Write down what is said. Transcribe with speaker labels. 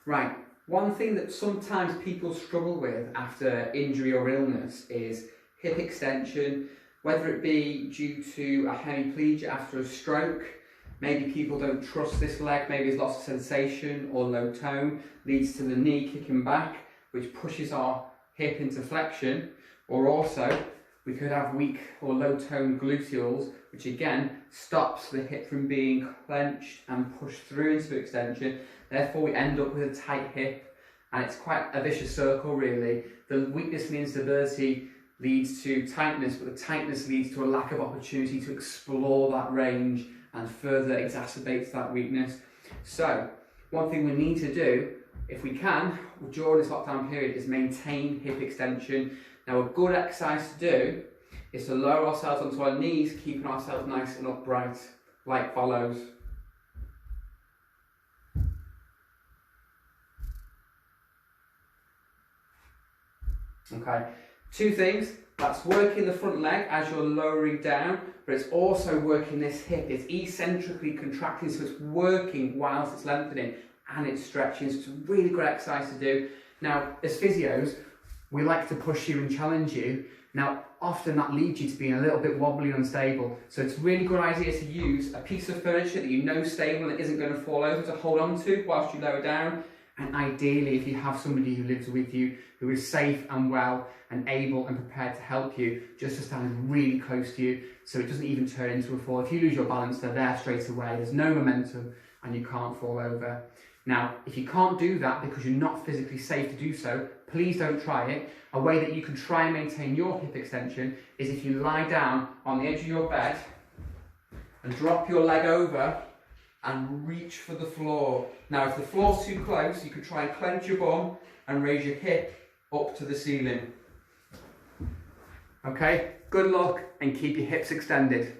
Speaker 1: Right, one thing that sometimes people struggle with after injury or illness is hip extension, whether it be due to a hemiplegia after a stroke. Maybe people don't trust this leg, maybe it's lost of sensation or low tone, leads to the knee kicking back, which pushes our hip into flexion. Or also, we could have weak or low tone gluteals, which again stops the hip from being clenched and pushed through into extension. Therefore, we end up with a tight hip, and it's quite a vicious circle really. The weakness and the instability leads to tightness, but the tightness leads to a lack of opportunity to explore that range and further exacerbates that weakness. So, one thing we need to do, if we can, during this lockdown period, is maintain hip extension. Now, a good exercise to do is to lower ourselves onto our knees, keeping ourselves nice and upright, like follows. Okay, two things. That's working the front leg as you're lowering down, but it's also working this hip. It's eccentrically contracting, so it's working whilst it's lengthening and it's stretching. So it's a really good exercise to do. Now, as physios, we like to push you and challenge you. Now, often that leads you to being a little bit wobbly and unstable. So it's a really good idea to use a piece of furniture that you know is stable and isn't going to fall over to hold on to whilst you lower down. And ideally, if you have somebody who lives with you, who is safe and well and able and prepared to help you, just to stand really close to you so it doesn't even turn into a fall. If you lose your balance, they're there straight away. There's no momentum and you can't fall over. Now, if you can't do that because you're not physically safe to do so, please don't try it. A way that you can try and maintain your hip extension is if you lie down on the edge of your bed and drop your leg over and reach for the floor. Now, if the floor's too close, you could try and clench your bum and raise your hip up to the ceiling. Okay, good luck and keep your hips extended.